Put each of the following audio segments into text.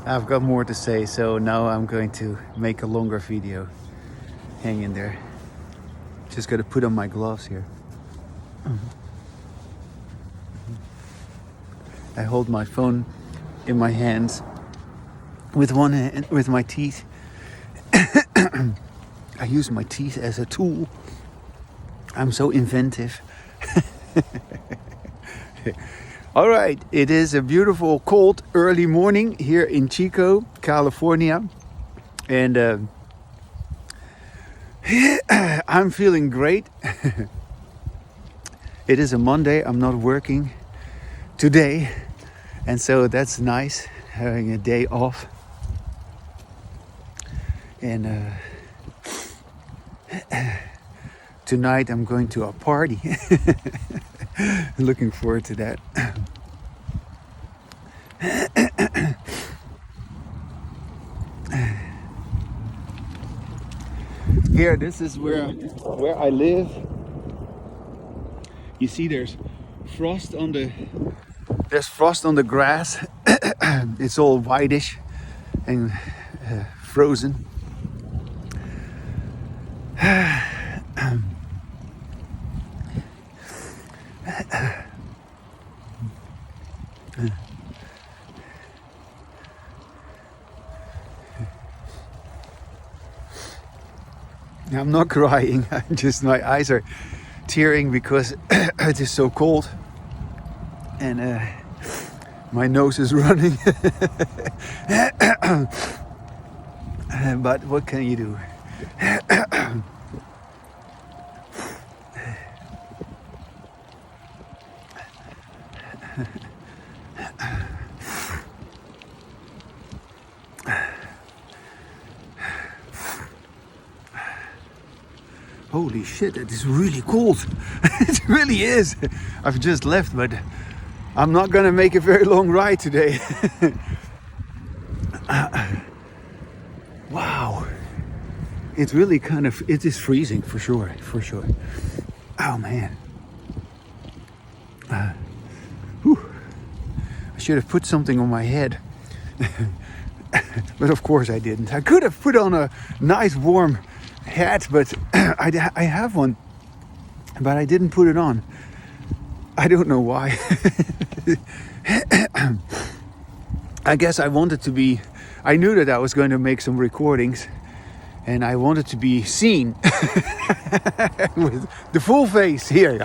I've got more to say, so now I'm going to make a longer video. Hang in there. Just got to put on my gloves here. I hold my phone in my hands with one hand, with my teeth. I use my teeth as a tool. I'm so inventive. All right, it is a beautiful, cold, early morning here in Chico, California. And I'm feeling great. It is a Monday, I'm not working today. And so that's nice, having a day off. And tonight I'm going to a party. Looking forward to that. Here, this is where I live. You see, there's frost on the grass. It's all whitish and frozen. I'm not crying, my eyes are tearing because it is so cold and my nose is running. But what can you do? Holy shit, it is really cold. It really is. I've just left, but I'm not gonna make a very long ride today. Wow. It really it is freezing for sure. Oh man. I should have put something on my head. But of course I didn't. I could have put on a nice warm hat, but I have one, but I didn't put it on. I don't know why. I guess I knew that I was going to make some recordings and I wanted to be seen with the full face here.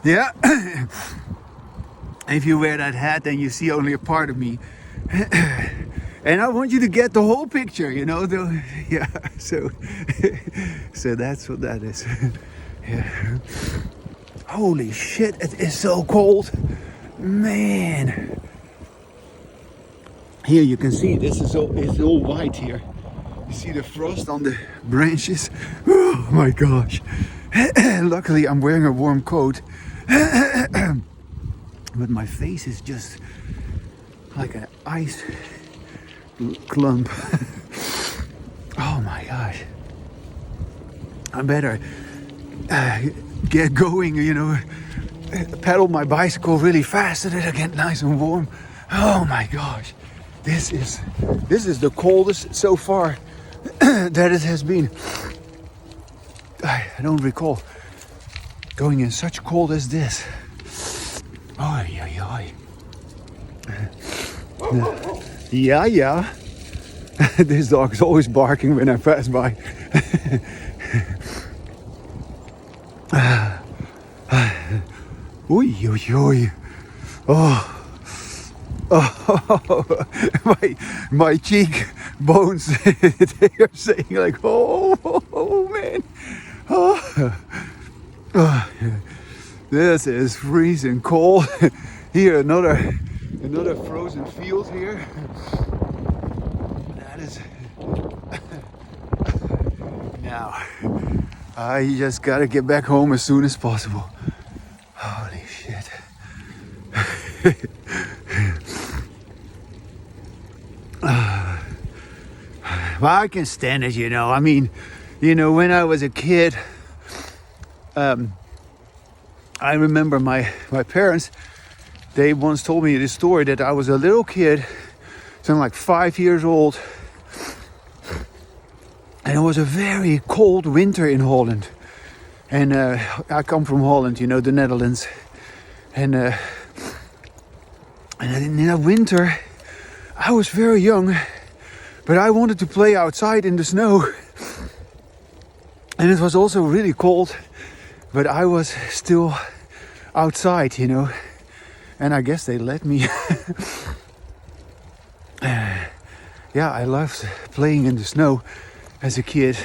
Yeah. If you wear that hat, then you see only a part of me. And I want you to get the whole picture, you know. Yeah, so that's what that is. Yeah. Holy shit, it is so cold, man. Here you can see it's all white here. You see the frost on the branches. Oh my gosh. Luckily I'm wearing a warm coat. But my face is just like an ice clump. Oh my gosh. I better get going, you know, pedal my bicycle really fast so that I get nice and warm. Oh my gosh. This is the coldest so far that it has been. I don't recall going in such cold as this. Oy, oy, oy. Yeah. This dog is always barking when I pass by. Oy, oy, oy. Oh, my cheek bones, they are saying like, oh man. Oh, this is freezing cold. Here, another frozen field here. That is now. I just gotta get back home as soon as possible. Holy shit. Well, I can stand it, you know. I mean, you know, when I was a kid, I remember my parents they once told me this story that I was a little kid, something like 5 years old, and it was a very cold winter in Holland. And I come from Holland, you know, the Netherlands. And in that winter, I was very young, but I wanted to play outside in the snow. And it was also really cold, but I was still outside, you know. And I guess they let me. Yeah, I loved playing in the snow as a kid.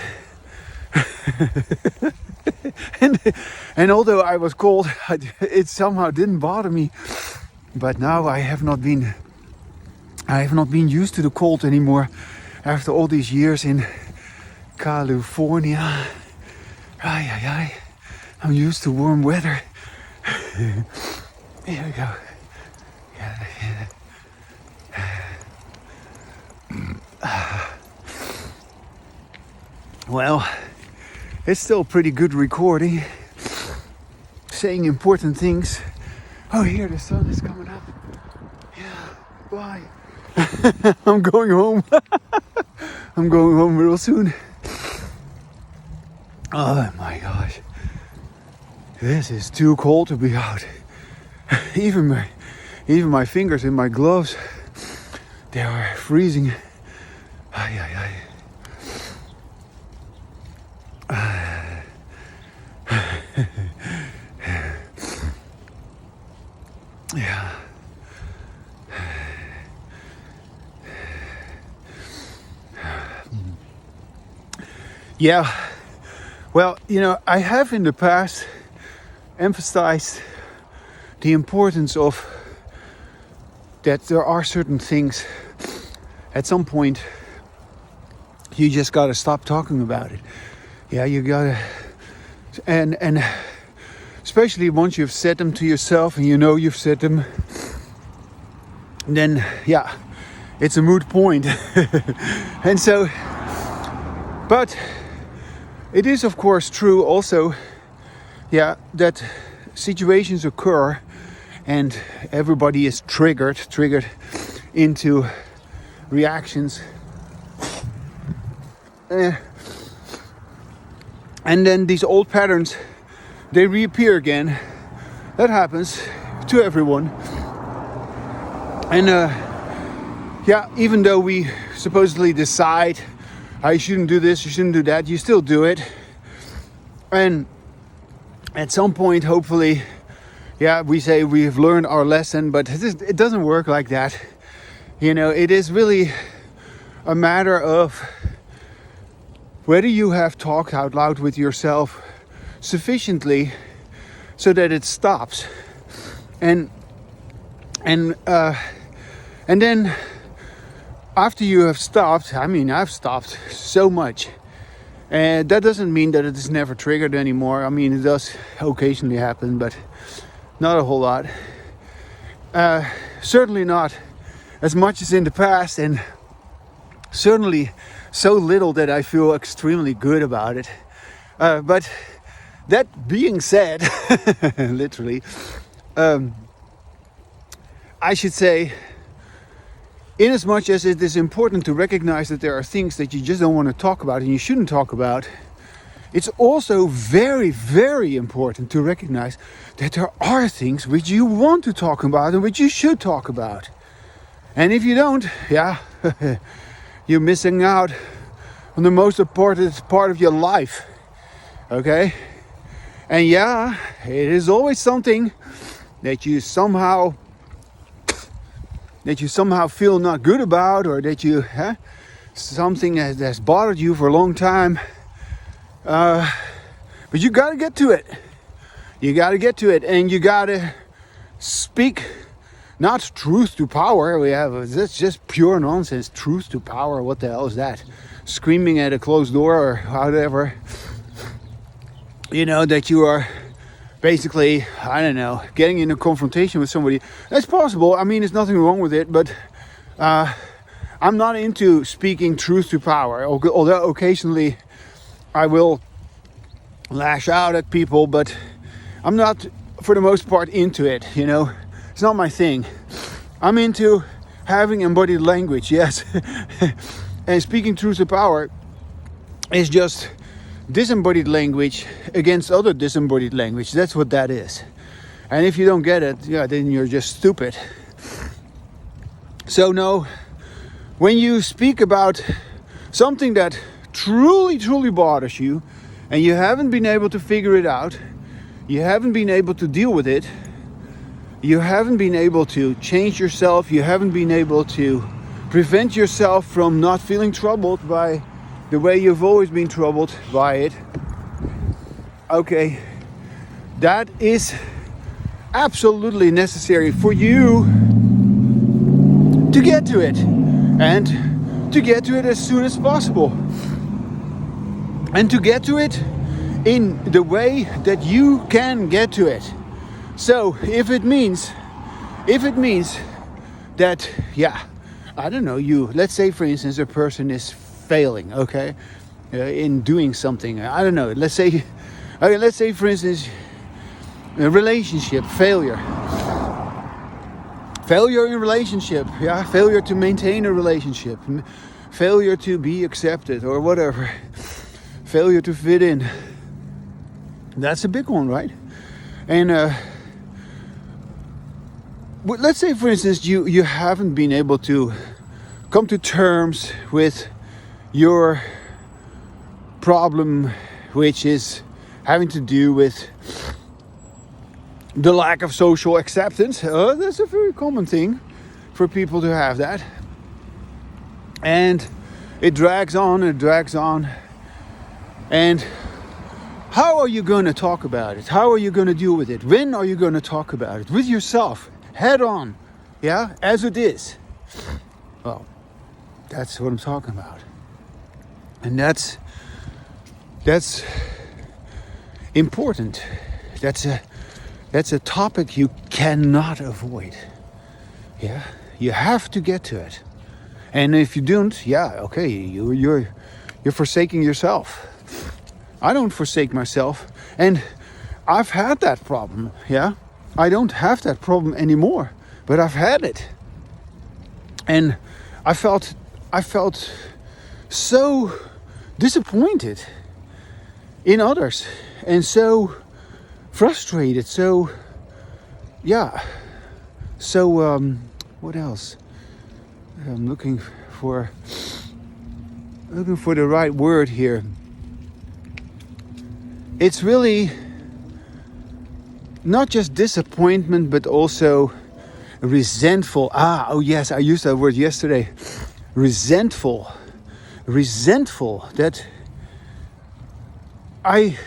and although I was cold, it somehow didn't bother me. But now I have not been used to the cold anymore after all these years in California. I'm used to warm weather. Here we go. Well, it's still pretty good recording, saying important things. Oh, here the sun is coming up. Yeah, bye. I'm going home. I'm going home real soon. Oh my gosh. This is too cold to be out. Even my fingers in my gloves, they are freezing. Yeah. Yeah. Well, you know, I have in the past emphasized the importance of that there are certain things at some point you just gotta stop talking about it. Yeah, you gotta, and especially once you've said them to yourself and you know you've said them, then yeah, it's a moot point. And so, but it is of course true also, yeah, that situations occur and everybody is triggered into reactions. And then these old patterns, they reappear again. That happens to everyone. And yeah, even though we supposedly decide, I shouldn't do this, you shouldn't do that, you still do it. And at some point, hopefully, yeah, we say we've learned our lesson, but it doesn't work like that. You know, it is really a matter of whether you have talked out loud with yourself sufficiently so that it stops. And then after you have stopped, I mean, I've stopped so much. And that doesn't mean that it is never triggered anymore. I mean, it does occasionally happen, but not a whole lot. Certainly not as much as in the past, and certainly so little that I feel extremely good about it. But that being said, literally, I should say, in as much as it is important to recognize that there are things that you just don't want to talk about and you shouldn't talk about, it's also very, very important to recognize that there are things which you want to talk about and which you should talk about. And if you don't, yeah, you're missing out on the most important part of your life. Okay? And yeah, it is always something that you somehow feel not good about, or that you something that's bothered you for a long time. But you gotta get to it. You gotta get to it, and you gotta speak. Not truth to power. That's just pure nonsense. Truth to power. What the hell is that? Screaming at a closed door or whatever. You know, that you are basically, I don't know, getting in a confrontation with somebody. That's possible. I mean, there's nothing wrong with it, but I'm not into speaking truth to power. Although occasionally I will lash out at people, but I'm not, for the most part, into it, you know. It's not my thing. I'm into having embodied language, yes. And speaking truth to power is just disembodied language against other disembodied language. That's what that is. And if you don't get it, yeah, then you're just stupid. So no, when you speak about something that truly bothers you, and you haven't been able to figure it out, you haven't been able to deal with it, you haven't been able to change yourself, you haven't been able to prevent yourself from not feeling troubled by the way you've always been troubled by it. Okay, that is absolutely necessary for you to get to it, and to get to it as soon as possible, and to get to it in the way that you can get to it. So if it means that, yeah, I don't know, let's say for instance a person is failing, okay, in doing something, I don't know, let's say for instance a relationship failure in relationship, yeah, failure to maintain a relationship, failure to be accepted or whatever, failure to fit in. That's a big one, right? And let's say for instance you haven't been able to come to terms with your problem, which is having to do with the lack of social acceptance. That's a very common thing for people to have that. And it drags on. And how are you going to talk about it? How are you going to deal with it? When are you going to talk about it? With yourself, head on, yeah, as it is. Well, that's what I'm talking about. And that's important. That's a topic you cannot avoid. Yeah, you have to get to it. And if you don't, yeah, okay, you're forsaking yourself. I don't forsake myself, and I've had that problem. Yeah, I don't have that problem anymore, but I've had it, and I felt so disappointed in others, and so frustrated. So, yeah. So, what else? I'm looking for the right word here. It's really not just disappointment, but also resentful. Oh yes, I used that word yesterday. Resentful that I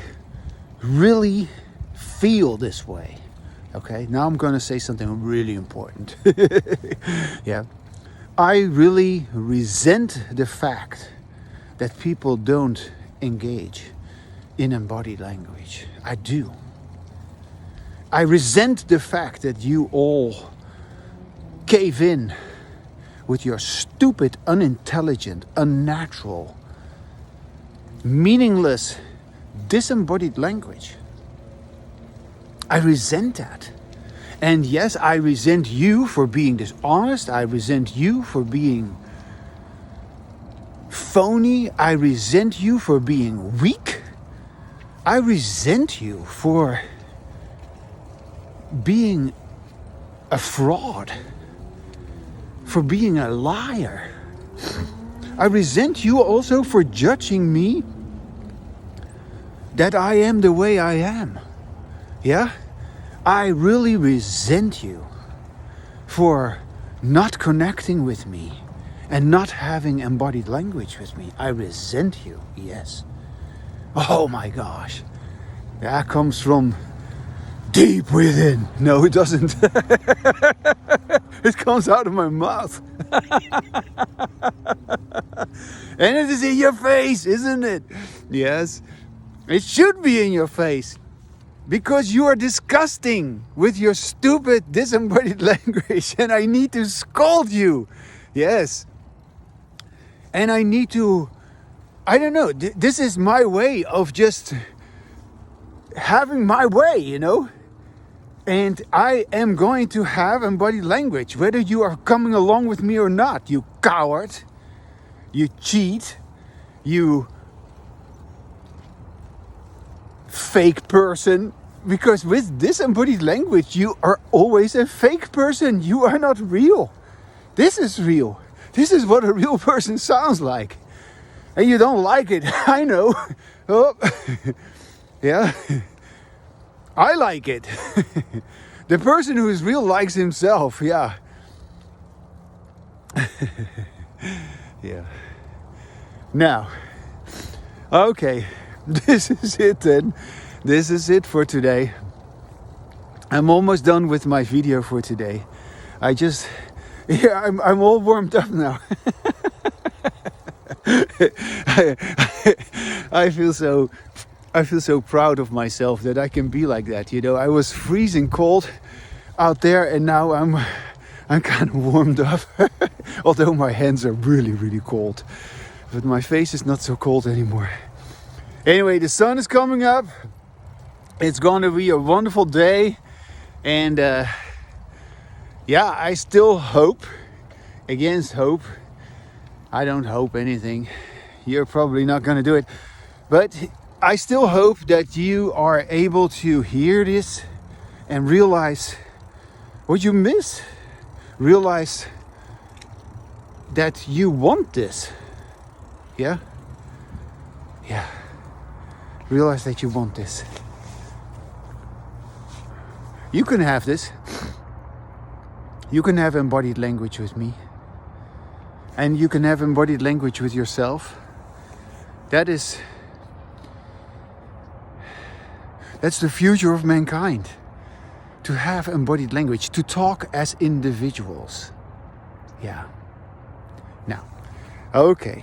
really feel this way. Okay, now I'm going to say something really important. Yeah, I really resent the fact that people don't engage in embodied language. I do. I resent the fact that you all cave in with your stupid, unintelligent, unnatural, meaningless, disembodied language. I resent that. And yes, I resent you for being dishonest. I resent you for being phony. I resent you for being weak. I resent you for being a fraud, for being a liar. I resent you also for judging me that I am the way I am. Yeah? I really resent you for not connecting with me and not having embodied language with me. I resent you, yes. Oh my gosh. That comes from deep within. No, it doesn't. It comes out of my mouth. And it is in your face, isn't it? Yes. It should be in your face. Because you are disgusting with your stupid disembodied language. And I need to scold you. Yes. And I need to, I don't know, this is my way of just having my way, you know. And I am going to have embodied language, whether you are coming along with me or not. You coward, you cheat, you fake person. Because with this embodied language, you are always a fake person. You are not real. This is real. This is what a real person sounds like. And you don't like it, I know. Oh, yeah. I like it. The person who is real likes himself, yeah. Yeah. Now, okay, this is it then. This is it for today. I'm almost done with my video for today. I'm all warmed up now. I feel so proud of myself that I can be like that. You know, I was freezing cold out there, and now I'm kind of warmed up. Although my hands are really, really cold, but my face is not so cold anymore. Anyway, the sun is coming up. It's going to be a wonderful day, and I still hope against hope. I don't hope anything. You're probably not going to do it. But I still hope that you are able to hear this and realize what you miss. Realize that you want this. Yeah? Yeah. Realize that you want this. You can have this. You can have embodied language with me. And you can have embodied language with yourself. That's the future of mankind. To have embodied language, to talk as individuals. Yeah. Now, okay.